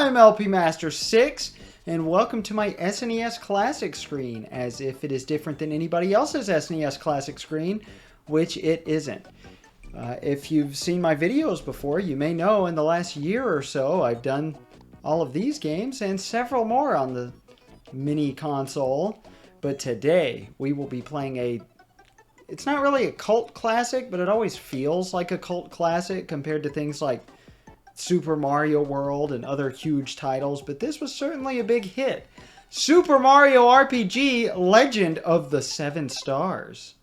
I'm LP Master 6, and welcome to my SNES Classic screen, as if it is different than anybody else's SNES Classic screen, which it isn't. If you've seen my videos before, you may know in the last year or so I've done all of these games and several more on the mini console. But today we will be playing it's not really a cult classic, but it always feels like a cult classic compared to things like Super Mario World and other huge titles, but this was certainly a big hit. Super Mario RPG Legend of the Seven Stars.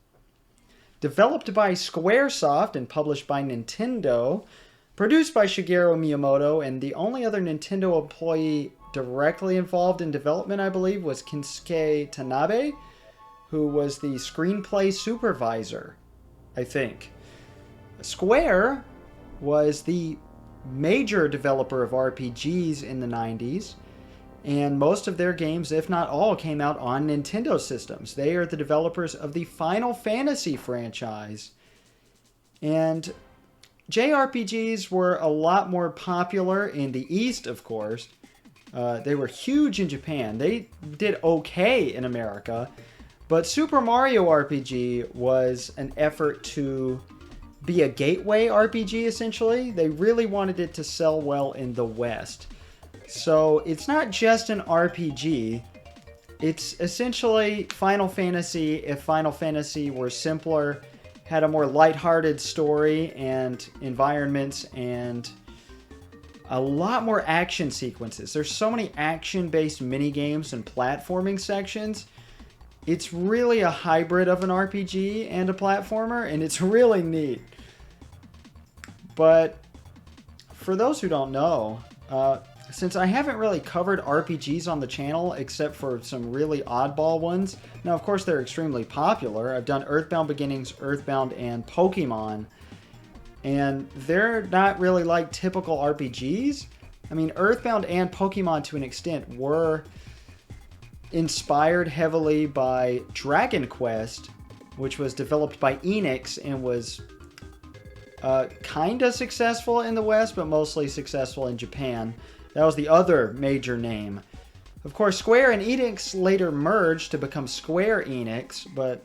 Developed by Squaresoft and published by Nintendo, produced by Shigeru Miyamoto, and the only other Nintendo employee directly involved in development, I believe, was Kinsuke Tanabe, who was the screenplay supervisor, I think. Square was the major developer of RPGs in the 90s, and most of their games, if not all, came out on Nintendo systems. They are the developers of the Final Fantasy franchise. And JRPGs were a lot more popular in the East, of course. They were huge in Japan. They did okay in America. But Super Mario RPG was an effort to be a gateway RPG, essentially. They really wanted it to sell well in the West. So it's not just an RPG. It's essentially Final Fantasy if Final Fantasy were simpler, had a more lighthearted story and environments, and a lot more action sequences. There's so many action-based mini-games and platforming sections. It's really a hybrid of an RPG and a platformer, and it's really neat. But for those who don't know, since I haven't really covered RPGs on the channel except for some really oddball ones, now of course they're extremely popular. I've done Earthbound Beginnings, Earthbound, and Pokemon, and they're not really like typical RPGs. I mean, Earthbound and Pokemon to an extent were inspired heavily by Dragon Quest, which was developed by Enix and was kinda successful in the West, but mostly successful in Japan. That was the other major name. Of course, Square and Enix later merged to become Square Enix, but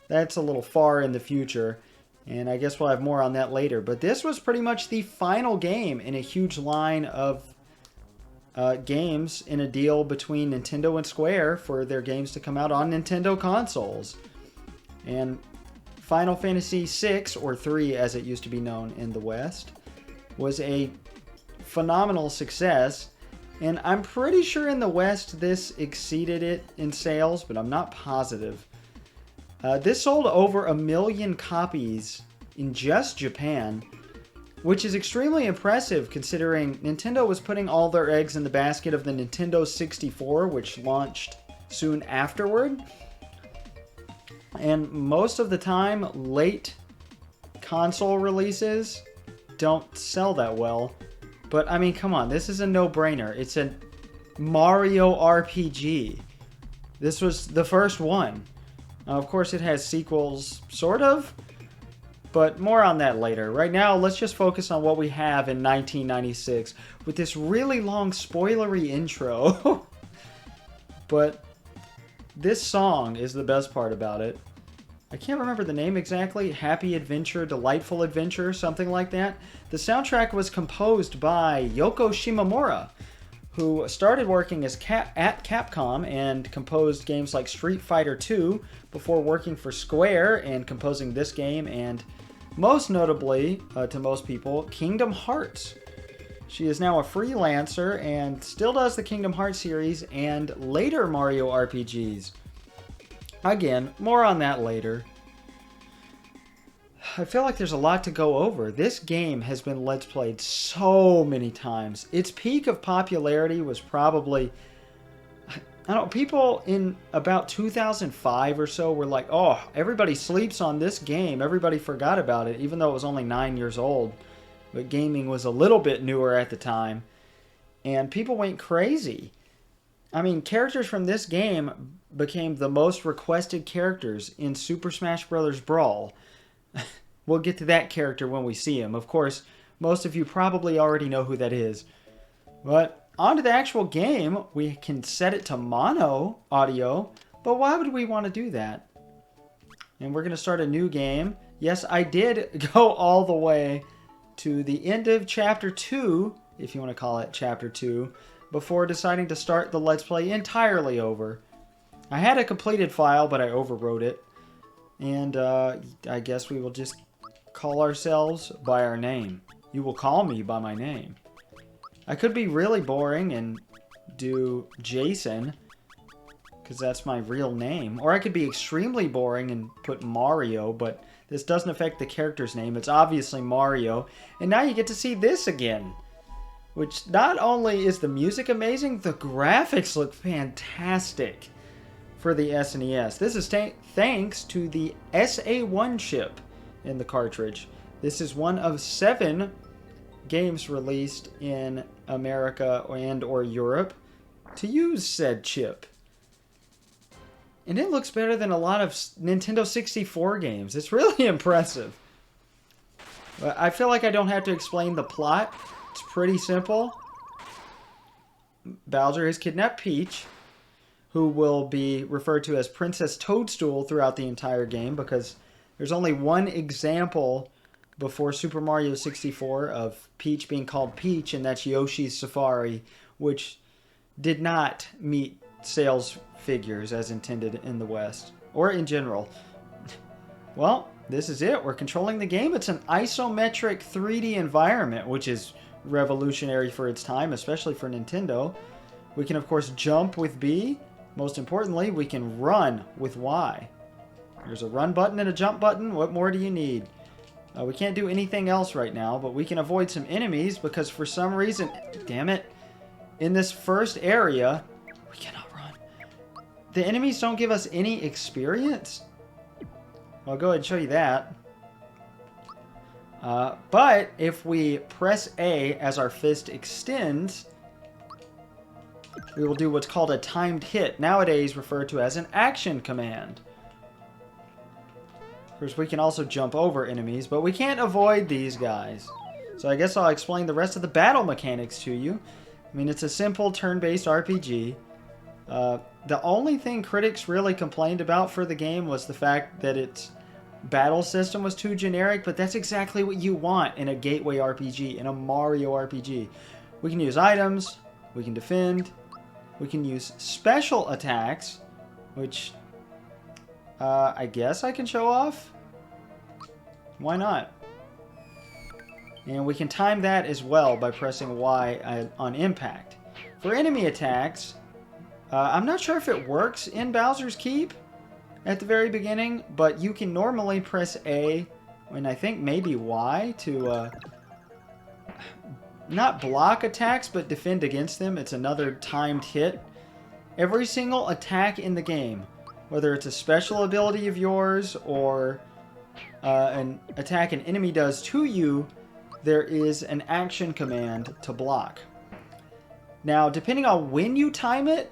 that's a little far in the future, and I guess we'll have more on that later. But this was pretty much the final game in a huge line of games in a deal between Nintendo and Square for their games to come out on Nintendo consoles. And Final Fantasy VI, or 3 as it used to be known in the West, was a phenomenal success. And I'm pretty sure in the West this exceeded it in sales, but I'm not positive. This sold over 1 million copies in just Japan, which is extremely impressive considering Nintendo was putting all their eggs in the basket of the Nintendo 64, which launched soon afterward. And most of the time, late console releases don't sell that well. But, I mean, come on, this is a no-brainer. It's a Mario RPG. This was the first one. Now, of course, it has sequels, sort of, but more on that later. Right now, let's just focus on what we have in 1996 with this really long spoilery intro. But this song is the best part about it. I can't remember the name exactly. Happy Adventure, Delightful Adventure, something like that. The soundtrack was composed by Yoko Shimomura, who started working at Capcom and composed games like Street Fighter II before working for Square and composing this game, and most notably, to most people, Kingdom Hearts. She is now a freelancer and still does the Kingdom Hearts series and later Mario RPGs. Again, more on that later. I feel like there's a lot to go over. This game has been Let's Played so many times. Its peak of popularity was probably, I don't know, people in about 2005 or so were like, oh, everybody sleeps on this game. Everybody forgot about it, even though it was only 9 years old. But gaming was a little bit newer at the time. And people went crazy. I mean, characters from this game became the most requested characters in Super Smash Bros. Brawl. We'll get to that character when we see him. Of course, most of you probably already know who that is. But on to the actual game. We can set it to mono audio, but why would we want to do that? And we're going to start a new game. Yes, I did go all the way to the end of Chapter 2, if you want to call it Chapter 2, before deciding to start the Let's Play entirely over. I had a completed file, but I overwrote it. And I guess we will just call ourselves by our name. You will call me by my name. I could be really boring and do Jason, because that's my real name. Or I could be extremely boring and put Mario, but this doesn't affect the character's name. It's obviously Mario. And now you get to see this again. Which not only is the music amazing, the graphics look fantastic for the SNES. This is thanks to the SA1 chip in the cartridge. This is one of 7 games released in America and or Europe to use said chip. And it looks better than a lot of Nintendo 64 games. It's really impressive. But I feel like I don't have to explain the plot. It's pretty simple. Bowser has kidnapped Peach, who will be referred to as Princess Toadstool throughout the entire game, because there's only one example before Super Mario 64 of Peach being called Peach, and that's Yoshi's Safari, which did not meet sales figures as intended in the West, or in general. Well, this is it. We're controlling the game. It's an isometric 3D environment, which is revolutionary for its time, especially for Nintendo. We can, of course, jump with B. Most importantly, we can run with Y. There's a run button and a jump button. What more do you need? We can't do anything else right now, but we can avoid some enemies because for some reason, damn it, in this first area, we cannot run. The enemies don't give us any experience. I'll go ahead and show you that. But if we press A as our fist extends, we will do what's called a timed hit, nowadays referred to as an action command. Of course, we can also jump over enemies, but we can't avoid these guys. So I guess I'll explain the rest of the battle mechanics to you. I mean, it's a simple turn-based RPG. The only thing critics really complained about for the game was the fact that its battle system was too generic, but that's exactly what you want in a gateway RPG, in a Mario RPG. We can use items, we can defend, we can use special attacks, which I guess I can show off. Why not? And we can time that as well by pressing Y on impact. For enemy attacks, I'm not sure if it works in Bowser's Keep at the very beginning, but you can normally press A and I think maybe Y to not block attacks, but defend against them. It's another timed hit. Every single attack in the game, whether it's a special ability of yours or an attack an enemy does to you, there is an action command to block. Now, depending on when you time it,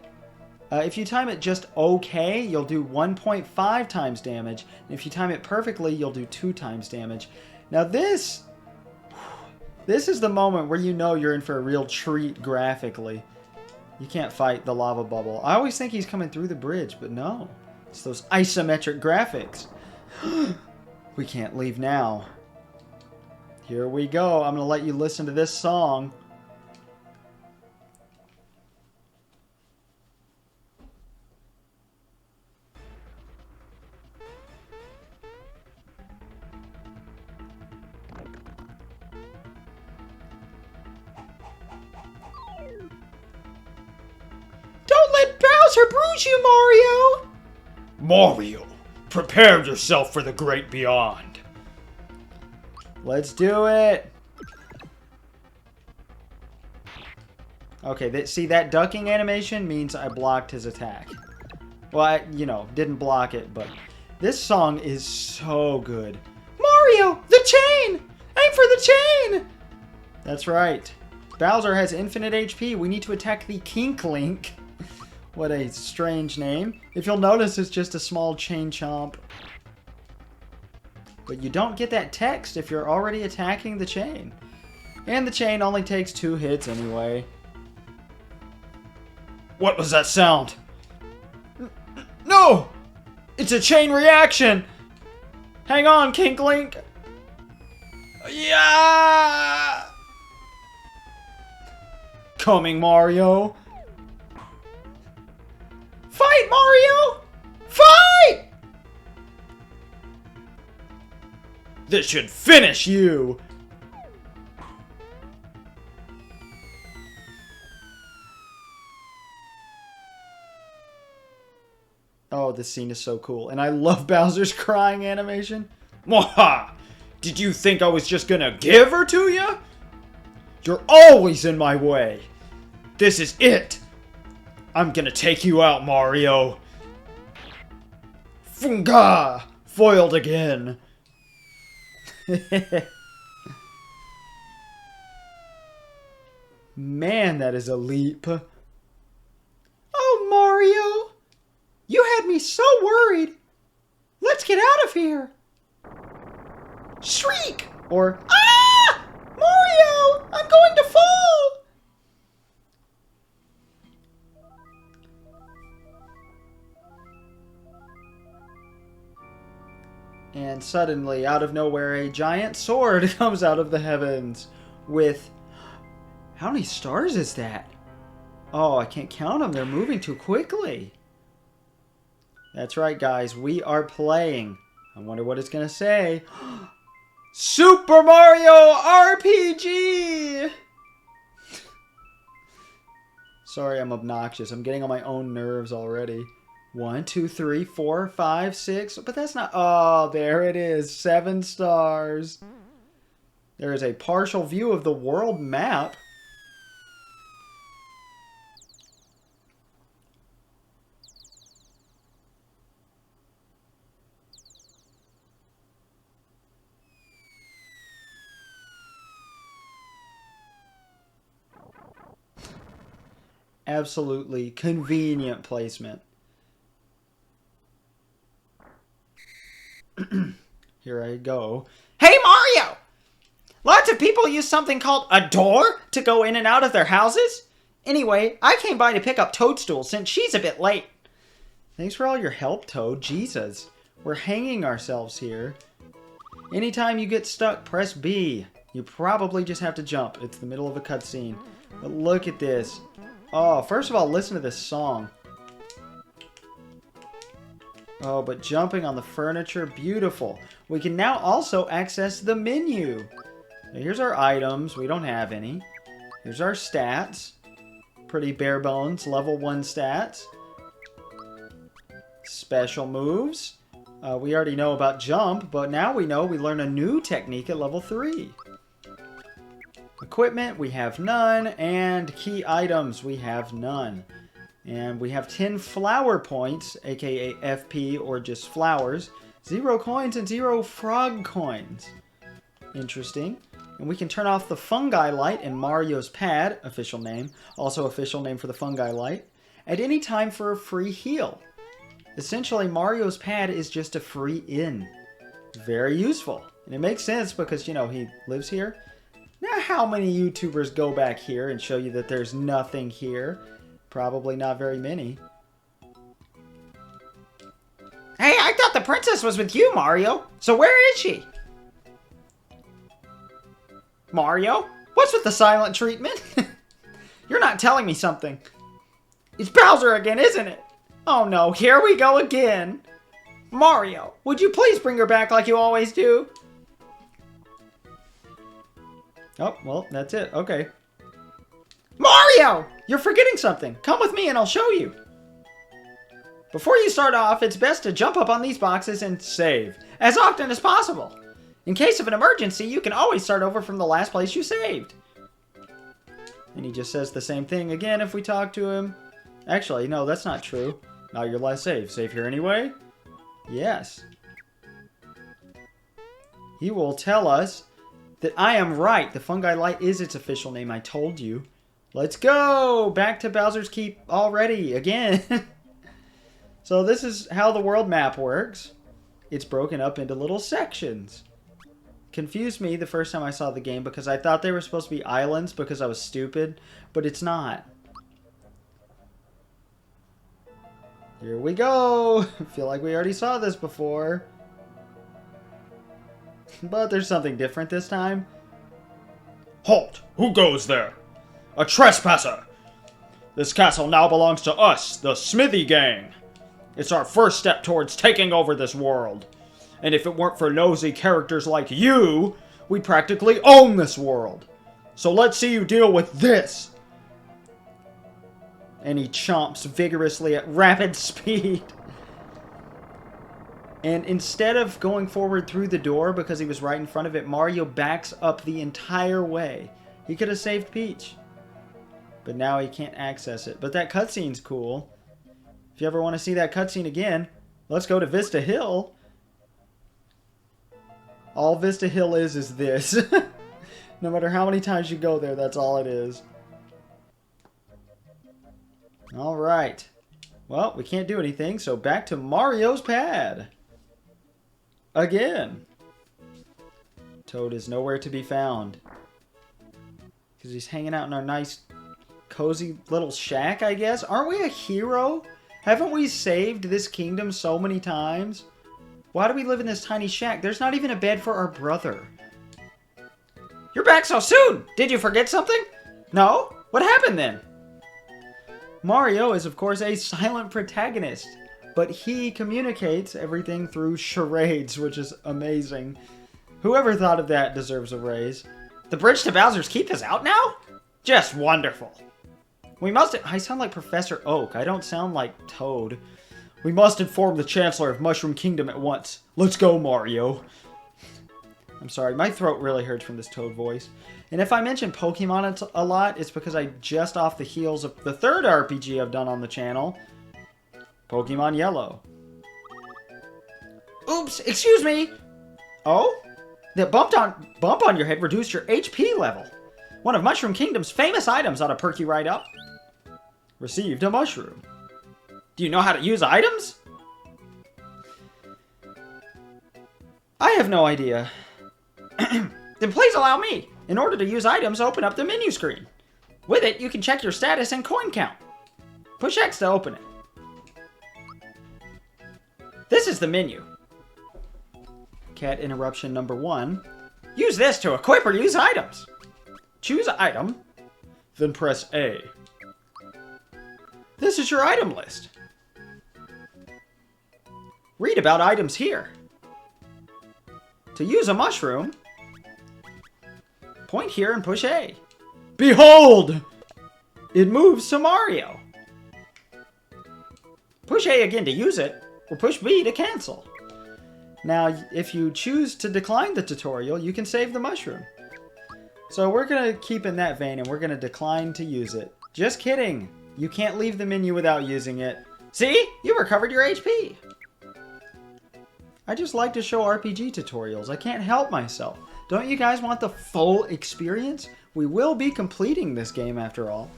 if you time it just okay, you'll do 1.5 times damage. And if you time it perfectly, you'll do 2 times damage. Now this is the moment where you know you're in for a real treat graphically. You can't fight the lava bubble. I always think he's coming through the bridge, but no. It's those isometric graphics. We can't leave now. Here we go. I'm going to let you listen to this song. Don't let Bowser bruise you, Mario! Mario, prepare yourself for the great beyond. Let's do it! Okay, see, that ducking animation means I blocked his attack. Well, I, didn't block it, but this song is so good. Mario, the chain! Aim for the chain! That's right. Bowser has infinite HP. We need to attack the Kink Link. What a strange name. If you'll notice, it's just a small chain chomp. But you don't get that text if you're already attacking the chain. And the chain only takes 2 hits anyway. What was that sound? No! It's a chain reaction! Hang on, Kink Link! Yeah! Coming, Mario! Fight, Mario! Fight! This should finish you! Oh, this scene is so cool. And I love Bowser's crying animation. Mwaha! Did you think I was just gonna give her to you? You're always in my way. This is it. I'm gonna take you out, Mario. Funga! Foiled again. Man, that is a leap. Oh, Mario! You had me so worried. Let's get out of here. Shriek! Or, ah! Mario! I'm going to fall! And suddenly, out of nowhere, a giant sword comes out of the heavens with... How many stars is that? Oh, I can't count them. They're moving too quickly. That's right, guys. We are playing. I wonder what it's going to say. Super Mario RPG! Sorry, I'm obnoxious. I'm getting on my own nerves already. 1, 2, 3, 4, 5, 6. But that's not... Oh, there it is. 7 stars. There is a partial view of the world map. Absolutely convenient placement. Here I go. Hey, Mario! Lots of people use something called a door to go in and out of their houses. Anyway, I came by to pick up Toadstool since she's a bit late. Thanks for all your help, Toad. Jesus. We're hanging ourselves here. Anytime you get stuck, press B. You probably just have to jump. It's the middle of a cutscene. But look at this. Oh, first of all, listen to this song. Oh, but jumping on the furniture, beautiful. We can now also access the menu. Now, here's our items. We don't have any. Here's our stats. Pretty bare bones, level 1 stats. Special moves. We already know about jump, but now we know we learn a new technique at level 3. Equipment, we have none, and key items, we have none. And we have 10 flower points, aka FP, or just flowers. 0 coins and 0 frog coins. Interesting. And we can turn off the fungi light in Mario's pad, official name, also official name for the fungi light, at any time for a free heal. Essentially, Mario's pad is just a free inn. Very useful. And it makes sense because, you know, he lives here. Now, how many YouTubers go back here and show you that there's nothing here? Probably not very many. Hey, I thought the princess was with you, Mario. So where is she? Mario? What's with the silent treatment? You're not telling me something. It's Bowser again, isn't it? Oh no, here we go again. Mario, would you please bring her back like you always do? Oh, well, that's it. Okay. Mario! You're forgetting something. Come with me and I'll show you. Before you start off, it's best to jump up on these boxes and save as often as possible. In case of an emergency, you can always start over from the last place you saved. And he just says the same thing again if we talk to him. Actually, no, that's not true. Not your last save. Save here anyway? Yes. He will tell us that I am right. The fungi light is its official name. I told you. Let's go! Back to Bowser's Keep already. Again. So this is how the world map works. It's broken up into little sections. Confused me the first time I saw the game because I thought they were supposed to be islands because I was stupid. But it's not. Here we go. I feel like we already saw this before. But there's something different this time. Halt! Who goes there? A trespasser! This castle now belongs to us, the Smithy Gang. It's our first step towards taking over this world. And if it weren't for nosy characters like you, we'd practically own this world. So let's see you deal with this. And he chomps vigorously at rapid speed. And instead of going forward through the door because he was right in front of it, Mario backs up the entire way. He could have saved Peach. But now he can't access it. But that cutscene's cool. If you ever want to see that cutscene again, let's go to Vista Hill. All Vista Hill is this. No matter how many times you go there, that's all it is. Alright. Well, we can't do anything, so back to Mario's pad. Again. Toad is nowhere to be found. Because he's hanging out in our nice, cozy little shack, I guess. Aren't we a hero? Haven't we saved this kingdom so many times? Why do we live in this tiny shack? There's not even a bed for our brother. You're back so soon! Did you forget something? No? What happened then? Mario is, of course, a silent protagonist, but he communicates everything through charades, which is amazing. Whoever thought of that deserves a raise. The bridge to Bowser's Keep is out now? Just wonderful. We must... I sound like Professor Oak. I don't sound like Toad. We must inform the Chancellor of Mushroom Kingdom at once. Let's go, Mario. I'm sorry, my throat really hurts from this Toad voice. And if I mention Pokemon a lot, it's because I just off the heels of the third RPG I've done on the channel, Pokemon Yellow. Oops, excuse me. Oh? The bump on your head reduced your HP level. One of Mushroom Kingdom's famous items ought to perk you right up. Received a mushroom. Do you know how to use items? I have no idea. Then please allow me. In order to use items, open up the menu screen. With it, you can check your status and coin count. Push X to open it. This is the menu. Cat interruption number 1. Use this to equip or use items. Choose item, then press A. This is your item list. Read about items here. To use a mushroom, point here and push A. Behold! It moves to Mario. Push A again to use it, or push B to cancel. Now, if you choose to decline the tutorial, you can save the mushroom. So we're going to keep in that vein, and we're going to decline to use it. Just kidding! You can't leave the menu without using it. See? You recovered your HP. I just like to show RPG tutorials. I can't help myself. Don't you guys want the full experience? We will be completing this game after all.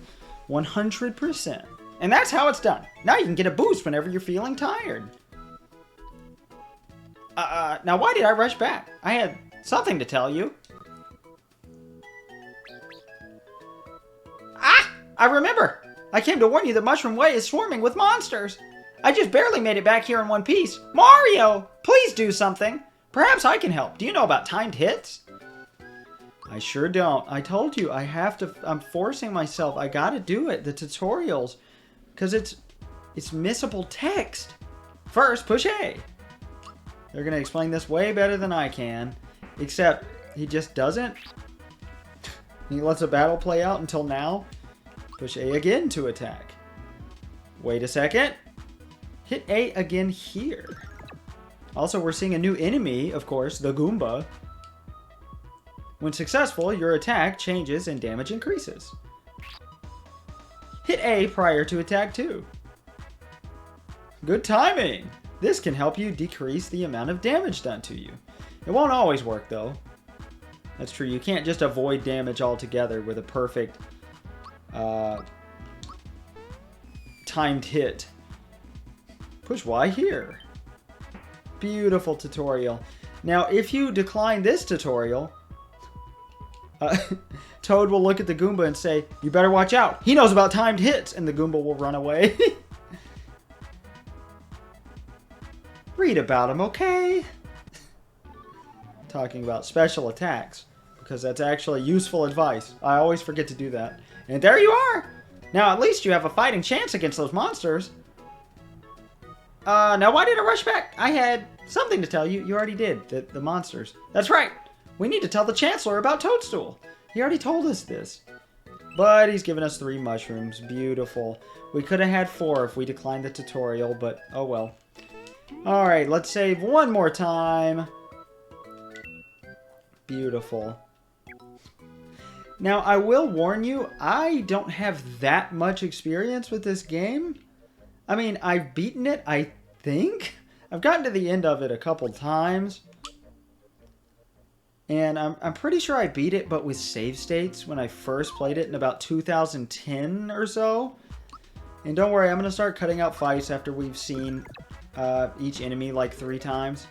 100%. And that's how it's done. Now you can get a boost whenever you're feeling tired. Now why did I rush back? I had something to tell you. Ah! I remember! I came to warn you that Mushroom Way is swarming with monsters. I just barely made it back here in one piece. Mario! Please do something. Perhaps I can help. Do you know about timed hits? I sure don't. I told you, I'm forcing myself. I gotta do it. The tutorials. Because it's missable text. First, push A. They're gonna explain this way better than I can. Except, he just doesn't. He lets a battle play out until now. Push A again to attack. Wait a second. Hit A again here. Also, we're seeing a new enemy, of course, the Goomba. When successful, your attack changes and damage increases. Hit A prior to attack 2. Good timing! This can help you decrease the amount of damage done to you. It won't always work, though. That's true, you can't just avoid damage altogether with a perfect timed hit. Push Y here. Beautiful tutorial. Now, if you decline this tutorial, Toad will look at the Goomba and say, "You better watch out. He knows about timed hits," and the Goomba will run away. Read about them, okay? Talking about special attacks, because that's actually useful advice. I always forget to do that. And there you are! Now at least you have a fighting chance against those monsters. Now why did I rush back? I had something to tell you. You already did. The monsters. That's right. We need to tell the Chancellor about Toadstool. He already told us this. But he's given us 3 mushrooms. Beautiful. We could have had 4 if we declined the tutorial, but oh well. Alright, let's save one more time. Beautiful. Now, I will warn you, I don't have that much experience with this game. I mean, I've beaten it, I think. I've gotten to the end of it a couple times. And I'm pretty sure I beat it, but with save states when I first played it in about 2010 or so. And don't worry, I'm going to start cutting out fights after we've seen each enemy like 3 times.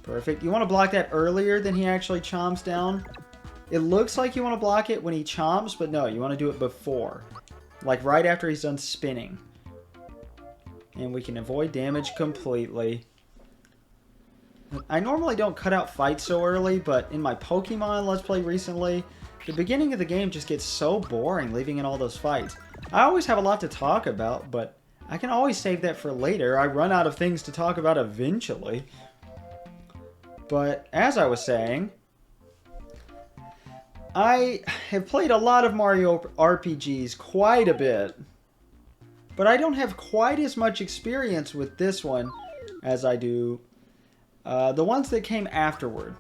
Perfect. You want to block that earlier than he actually chomps down. It looks like you want to block it when he chomps, but no, you want to do it before. Like right after he's done spinning. And we can avoid damage completely. I normally don't cut out fights so early, but in my Pokemon Let's Play recently, the beginning of the game just gets so boring leaving in all those fights. I always have a lot to talk about, but I can always save that for later. I run out of things to talk about eventually. But as I was saying, I have played a lot of Mario RPGs quite a bit. But I don't have quite as much experience with this one as I do the ones that came afterward.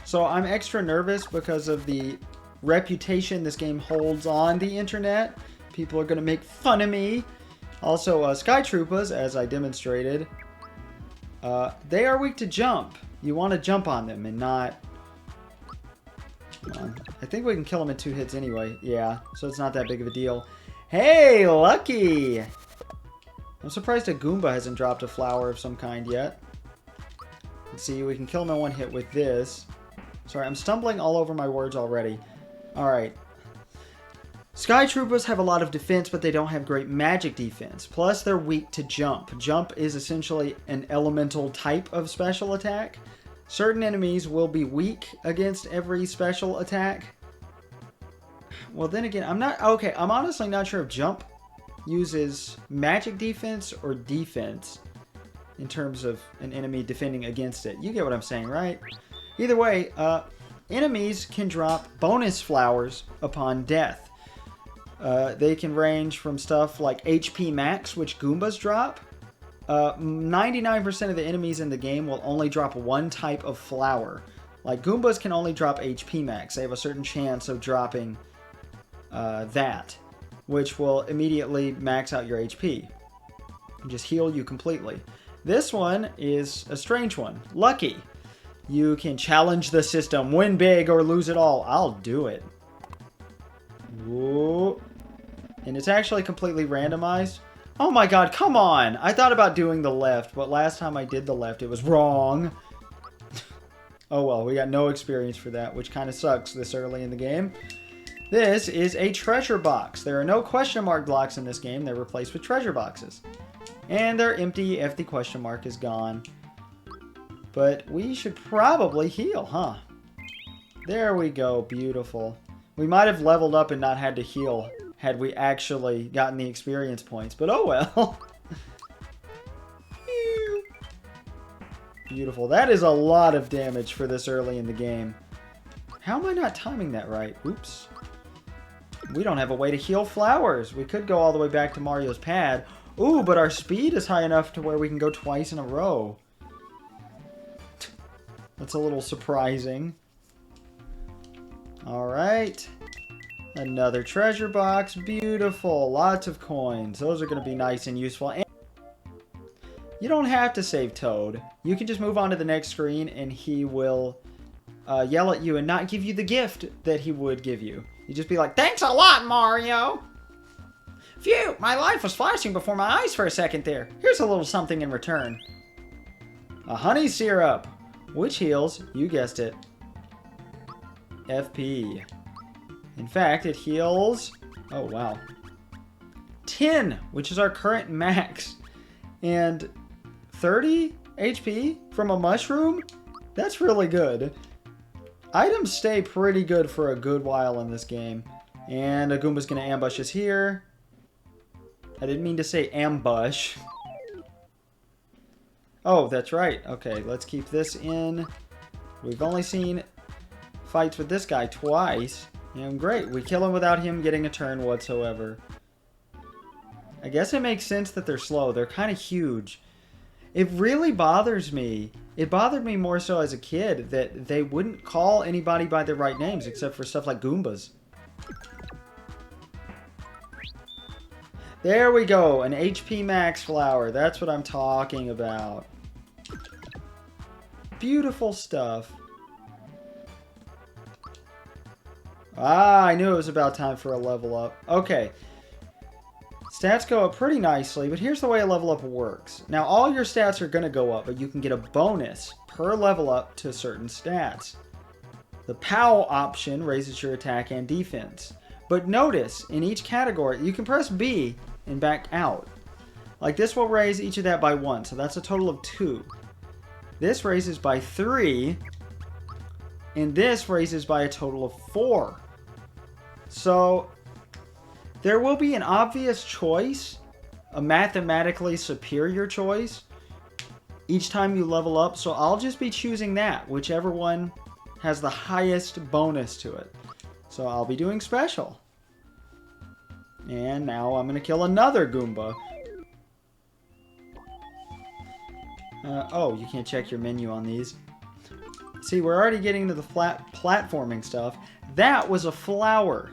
So I'm extra nervous because of the reputation this game holds on the internet. People are going to make fun of me. Also, Sky Troopas, as I demonstrated, they are weak to jump. You want to jump on them and not... Come on. I think we can kill them in 2 hits anyway. Yeah, so it's not that big of a deal. Hey, Lucky! I'm surprised a Goomba hasn't dropped a flower of some kind yet. Let's see, we can kill him in 1 hit with this. Sorry, I'm stumbling all over my words already. Alright. Sky Troopers have a lot of defense, but they don't have great magic defense. Plus, they're weak to jump. Jump is essentially an elemental type of special attack. Certain enemies will be weak against every special attack. Well, then again, I'm honestly not sure if jump uses magic defense or defense in terms of an enemy defending against it. You get what I'm saying, right? Either way, enemies can drop bonus flowers upon death. They can range from stuff like HP max, which Goombas drop. 99% of the enemies in the game will only drop 1 type of flower. Like, Goombas can only drop HP max. They have a certain chance of dropping that, which will immediately max out your HP and just heal you completely. This one is a strange one. Lucky. You can challenge the system, win big or lose it all. I'll do it. Whoa. And it's actually completely randomized. Oh my god, come on! I thought about doing the left, but last time I did the left, it was wrong. Oh well, we got no experience for that, which kind of sucks this early in the game. This is a treasure box. There are no question mark blocks in this game. They're replaced with treasure boxes. And they're empty if the question mark is gone. But we should probably heal, huh? There we go. Beautiful. We might have leveled up and not had to heal had we actually gotten the experience points. But oh well. Beautiful. That is a lot of damage for this early in the game. How am I not timing that right? Oops. We don't have a way to heal flowers. We could go all the way back to Mario's pad. Ooh, but our speed is high enough to where we can go twice in a row. That's a little surprising. Alright. Another treasure box. Beautiful. Lots of coins. Those are going to be nice and useful. And you don't have to save Toad. You can just move on to the next screen and he will yell at you and not give you the gift that he would give you. You just be like, thanks a lot, Mario! Phew, my life was flashing before my eyes for a second there. Here's a little something in return. A honey syrup, which heals, you guessed it, FP. In fact, it heals, oh wow, 10, which is our current max. And 30 HP from a mushroom? That's really good. Items stay pretty good for a good while in this game. And a Goomba's going to ambush us here. I didn't mean to say ambush. Oh, that's right. Okay, let's keep this in. We've only seen fights with this guy twice. And great, we kill him without him getting a turn whatsoever. I guess it makes sense that they're slow. They're kind of huge. It really bothers me. It bothered me more so as a kid that they wouldn't call anybody by their right names except for stuff like Goombas. There we go, an HP max flower. That's what I'm talking about. Beautiful stuff. Ah, I knew it was about time for a level up. Okay. Stats go up pretty nicely, but here's the way a level up works. Now, all your stats are going to go up, but you can get a bonus per level up to certain stats. The POW option raises your attack and defense. But notice, in each category, you can press B and back out. Like this will raise each of that by 1, so that's a total of 2. This raises by 3, and this raises by a total of 4. So there will be an obvious choice, a mathematically superior choice, each time you level up. So I'll just be choosing that, whichever one has the highest bonus to it. So I'll be doing special. And now I'm going to kill another Goomba. Oh, you can't check your menu on these. See, we're already getting into the platforming stuff. That was a flower.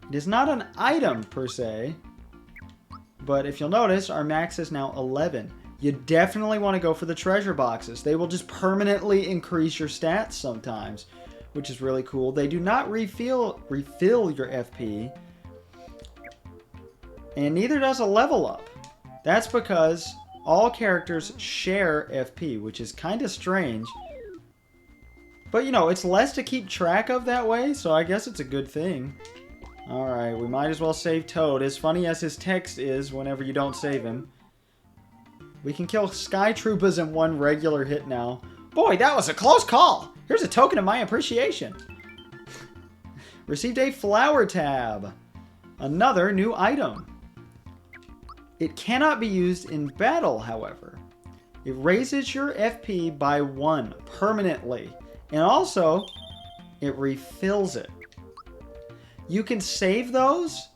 It is not an item, per se. But if you'll notice, our max is now 11. You definitely want to go for the treasure boxes. They will just permanently increase your stats sometimes, which is really cool. They do not refill your FP. And neither does a level up. That's because all characters share FP, which is kind of strange. But, you know, it's less to keep track of that way, so I guess it's a good thing. Alright, we might as well save Toad, as funny as his text is whenever you don't save him. We can kill Sky Troopas in one regular hit now. Boy, that was a close call! Here's a token of my appreciation. Received a flower tab. Another new item. It cannot be used in battle, however. It raises your FP by 1 permanently. And also, it refills it. You can save those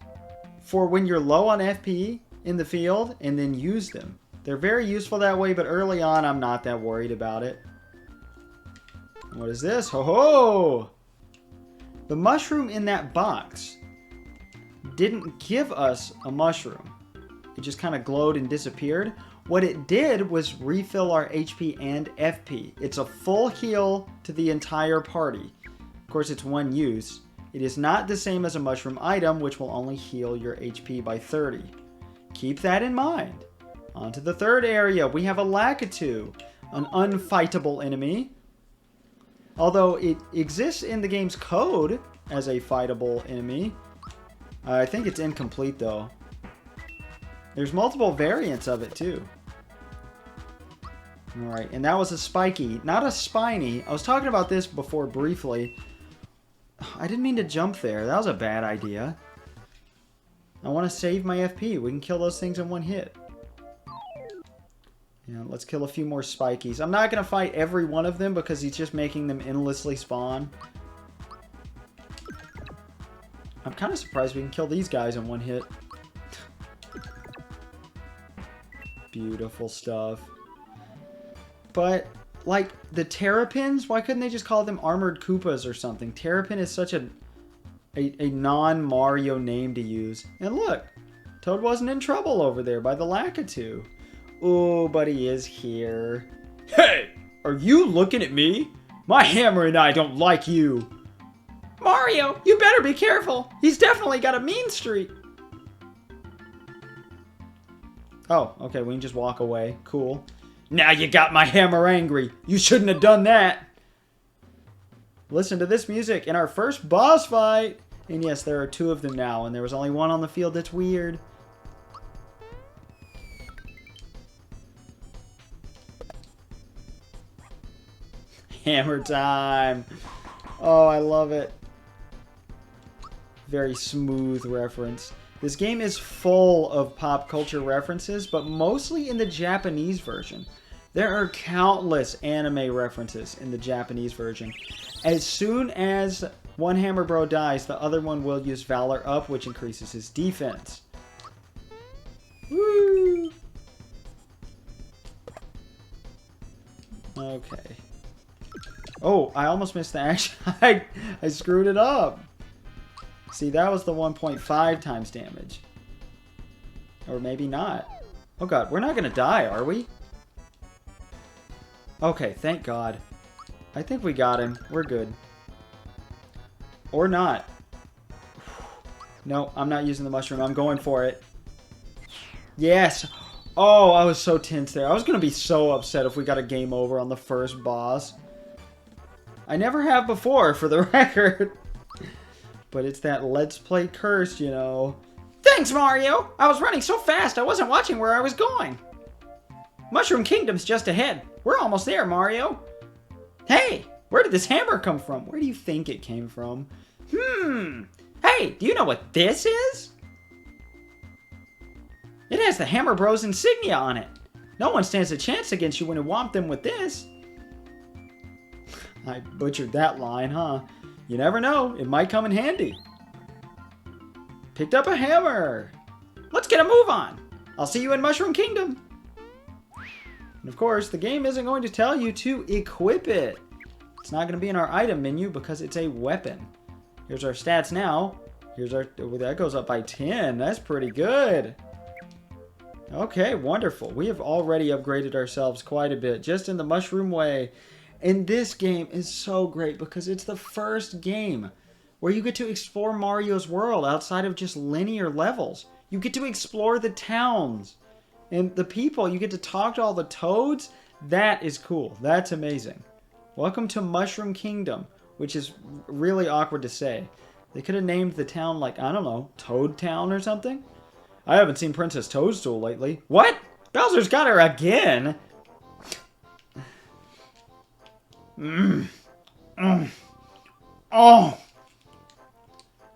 for when you're low on FP in the field and then use them. They're very useful that way, but early on, I'm not that worried about it. What is this? Ho ho! The mushroom in that box didn't give us a mushroom. It just kind of glowed and disappeared. What it did was refill our HP and FP. It's a full heal to the entire party. Of course, it's one use. It is not the same as a mushroom item, which will only heal your HP by 30. Keep that in mind. On to the third area. We have a Lakitu, an unfightable enemy. Although it exists in the game's code as a fightable enemy. I think it's incomplete, though. There's multiple variants of it, too. Alright, and that was a spiky, not a spiny. I was talking about this before briefly. I didn't mean to jump there. That was a bad idea. I want to save my FP. We can kill those things in one hit. Yeah, let's kill a few more spikies. I'm not going to fight every one of them because he's just making them endlessly spawn. I'm kind of surprised we can kill these guys in one hit. Beautiful stuff. But, like, the Terrapins, why couldn't they just call them Armored Koopas or something? Terrapin is such a non-Mario name to use. And look, Toad wasn't in trouble over there by the Lakitu. Oh, but he is here. Hey! Are you looking at me? My hammer and I don't like you. Mario, you better be careful. He's definitely got a mean streak. Oh, okay, we can just walk away. Cool. Now you got my hammer angry. You shouldn't have done that. Listen to this music in our first boss fight. And yes, there are 2 of them now, and there was only one on the field. That's weird. Hammer time. Oh, I love it. Very smooth reference. This game is full of pop culture references, but mostly in the Japanese version. There are countless anime references in the Japanese version. As soon as one Hammer Bro dies, the other one will use Valor Up, which increases his defense. Woo! Okay. Oh, I almost missed the action. I screwed it up. See, that was the 1.5 times damage. Or maybe not. Oh god, we're not gonna die, are we? Okay, thank god. I think we got him. We're good. Or not. No, I'm not using the mushroom. I'm going for it. Yes! Oh, I was so tense there. I was gonna be so upset if we got a game over on the first boss. I never have before, for the record. But it's that Let's Play curse, you know. Thanks, Mario! I was running so fast I wasn't watching where I was going. Mushroom Kingdom's just ahead. We're almost there, Mario. Hey, where did this hammer come from? Where do you think it came from? Hey, do you know what this is? It has the Hammer Bros insignia on it. No one stands a chance against you when you whomp them with this. I butchered that line, huh? You never know. It might come in handy. Picked up a hammer. Let's get a move on. I'll see you in Mushroom Kingdom. And of course, the game isn't going to tell you to equip it. It's not going to be in our item menu because it's a weapon. Here's our stats now. Here's our... Oh, that goes up by 10. That's pretty good. Okay, wonderful. We have already upgraded ourselves quite a bit just in the mushroom way. And this game is so great because it's the first game where you get to explore Mario's world outside of just linear levels. You get to explore the towns and the people. You get to talk to all the toads. That is cool. That's amazing. Welcome to Mushroom Kingdom, which is really awkward to say. They could have named the town like, I don't know, Toad Town or something. I haven't seen Princess Toadstool lately. What? Bowser's got her again? Oh!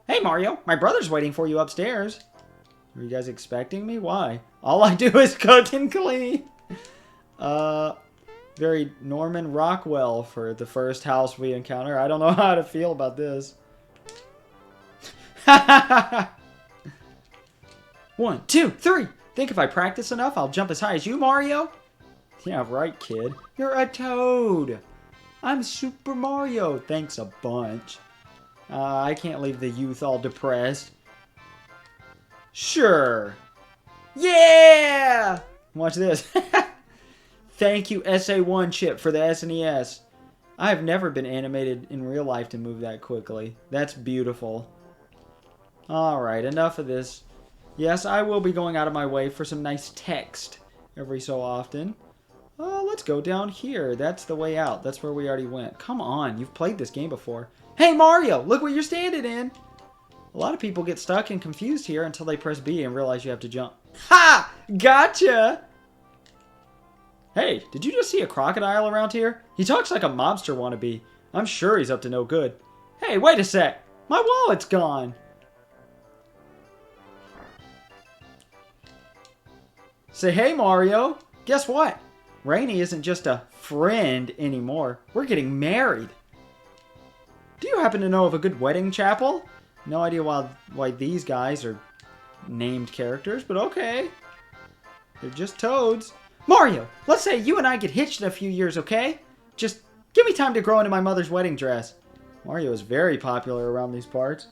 Hey, Mario. My brother's waiting for you upstairs. Are you guys expecting me? Why? All I do is cook and clean. Very Norman Rockwell for the first house we encounter. I don't know how to feel about this. 1, 2, 3. Think if I practice enough, I'll jump as high as you, Mario? Yeah, right, kid. You're a toad. I'm Super Mario. Thanks a bunch. I can't leave the youth all depressed. Sure. Yeah! Watch this. Thank you, SA1 chip, for the SNES. I have never been animated in real life to move that quickly. That's beautiful. Alright, enough of this. Yes, I will be going out of my way for some nice text every so often. Let's go down here. That's the way out. That's where we already went. Come on, you've played this game before. Hey, Mario, look what you're standing in. A lot of people get stuck and confused here until they press B and realize you have to jump. Ha! Gotcha! Hey, did you just see a crocodile around here? He talks like a mobster wannabe. I'm sure he's up to no good. Hey, wait a sec. My wallet's gone. Say hey, Mario. Guess what? Rainy isn't just a friend anymore. We're getting married. Do you happen to know of a good wedding chapel? No idea why these guys are named characters, but okay. They're just toads. Mario, let's say you and I get hitched in a few years, okay? Just give me time to grow into my mother's wedding dress. Mario is very popular around these parts.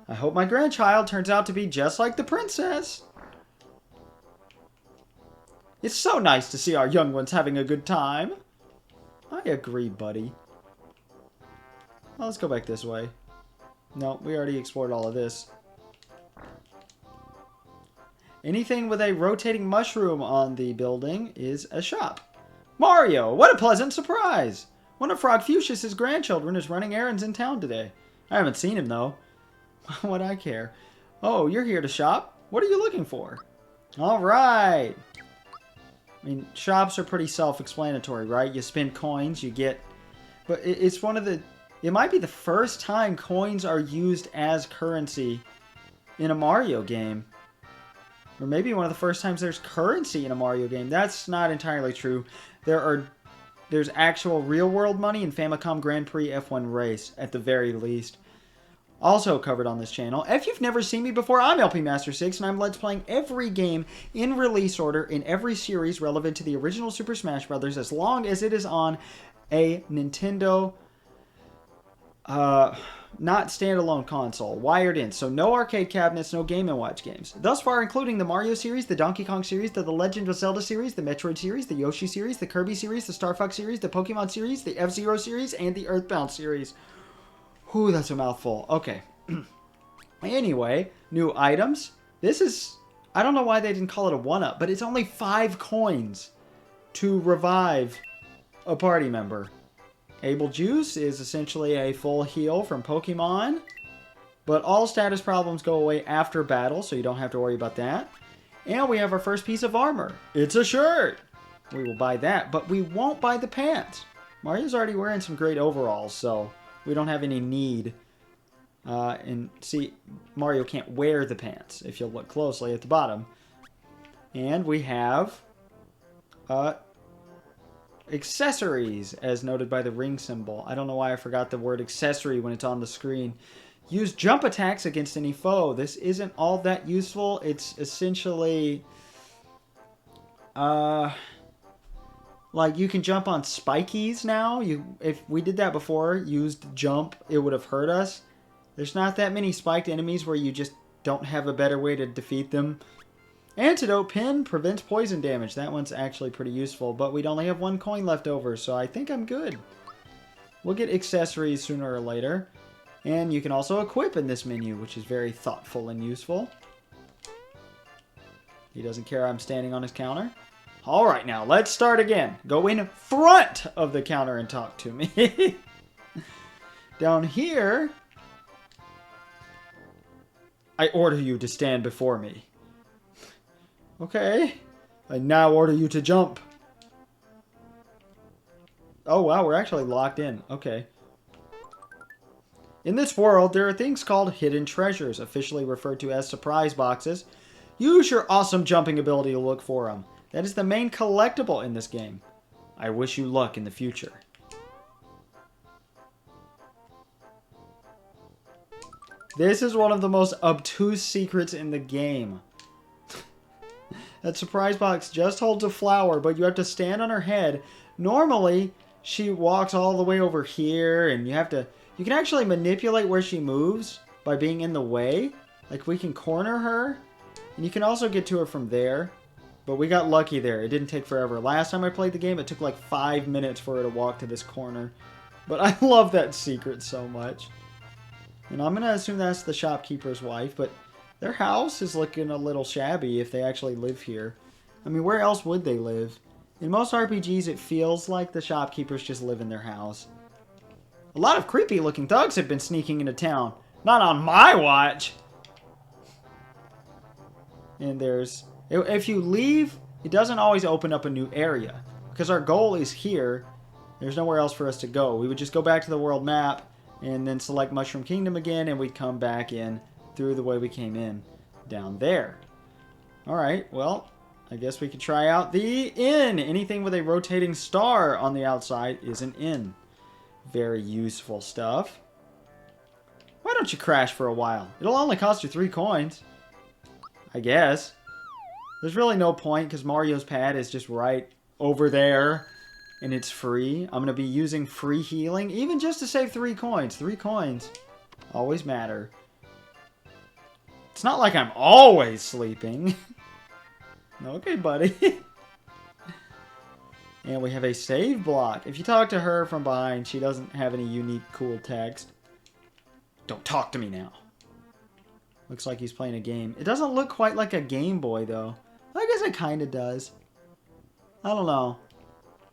I hope my grandchild turns out to be just like the princess. It's so nice to see our young ones having a good time. I agree, buddy. Well, let's go back this way. No, we already explored all of this. Anything with a rotating mushroom on the building is a shop. Mario, what a pleasant surprise! One of Frog Fuchsia's grandchildren is running errands in town today. I haven't seen him, though. What I care. Oh, you're here to shop? What are you looking for? All right. I mean, shops are pretty self-explanatory, right? You spend coins, you get But it's one of the... It might be the first time coins are used as currency in a Mario game. Or maybe one of the first times there's currency in a Mario game. That's not entirely true. There's actual real-world money in Famicom Grand Prix F1 Race, at the very least. Also covered on this channel. If you've never seen me before, I'm LP Master 6, and I'm Let's Playing every game in release order in every series relevant to the original Super Smash Bros. As long as it is on a Nintendo, not standalone console, wired in. So no arcade cabinets, no Game & Watch games. Thus far, including the Mario series, the Donkey Kong series, the Legend of Zelda series, the Metroid series, the Yoshi series, the Kirby series, the Star Fox series, the Pokemon series, the F-Zero series, and the Earthbound series. Whew, that's a mouthful. Okay. Anyway, new items. This is... I don't know why they didn't call it a 1-up, but it's only 5 coins to revive a party member. Able Juice is essentially a full heal from Pokemon, but all status problems go away after battle, so you don't have to worry about that. And we have our first piece of armor. It's a shirt! We will buy that, but we won't buy the pants. Mario's already wearing some great overalls, so... we don't have any need. And see, Mario can't wear the pants, if you'll look closely at the bottom. And we have accessories, as noted by the ring symbol. I don't know why I forgot the word accessory when it's on the screen. Use jump attacks against any foe. This isn't all that useful. It's essentially... like, you can jump on spikies now. If we did that before, used jump, it would have hurt us. There's not that many spiked enemies where you just don't have a better way to defeat them. Antidote Pin prevents poison damage. That one's actually pretty useful, but we'd only have 1 coin left over, so I think I'm good. We'll get accessories sooner or later. And you can also equip in this menu, which is very thoughtful and useful. He doesn't care I'm standing on his counter. Alright, now, let's start again. Go in front of the counter and talk to me. Down here, I order you to stand before me. Okay. I now order you to jump. Oh, wow, we're actually locked in. Okay. In this world, there are things called hidden treasures, officially referred to as surprise boxes. Use your awesome jumping ability to look for them. That is the main collectible in this game. I wish you luck in the future. This is one of the most obtuse secrets in the game. That surprise box just holds a flower, but you have to stand on her head. Normally, she walks all the way over here, and you can actually manipulate where she moves by being in the way. Like, we can corner her, and you can also get to her from there. But we got lucky there. It didn't take forever. Last time I played the game, it took like 5 minutes for her to walk to this corner. But I love that secret so much. And I'm going to assume that's the shopkeeper's wife, but their house is looking a little shabby if they actually live here. I mean, where else would they live? In most RPGs, it feels like the shopkeepers just live in their house. A lot of creepy looking thugs have been sneaking into town. Not on my watch! And there's... If you leave, it doesn't always open up a new area. Because our goal is here. There's nowhere else for us to go. We would just go back to the world map and then select Mushroom Kingdom again, and we'd come back in through the way we came in down there. Alright, well, I guess we could try out the inn. Anything with a rotating star on the outside is an inn. Very useful stuff. Why don't you crash for a while? It'll only cost you 3 coins. I guess. There's really no point because Mario's pad is just right over there and it's free. I'm going to be using free healing even just to save 3 coins. 3 coins always matter. It's not like I'm always sleeping. Okay, buddy. And we have a save block. If you talk to her from behind, she doesn't have any unique cool text. Don't talk to me now. Looks like he's playing a game. It doesn't look quite like a Game Boy, though. I guess it kind of does. I don't know.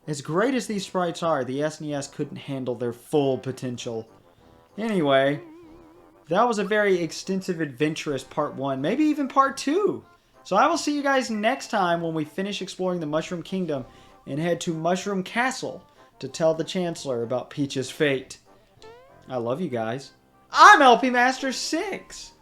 As great as these sprites are, the SNES couldn't handle their full potential. Anyway, that was a very extensive, adventurous part 1. Maybe even part 2. So I will see you guys next time when we finish exploring the Mushroom Kingdom and head to Mushroom Castle to tell the Chancellor about Peach's fate. I love you guys. I'm LP Master 6.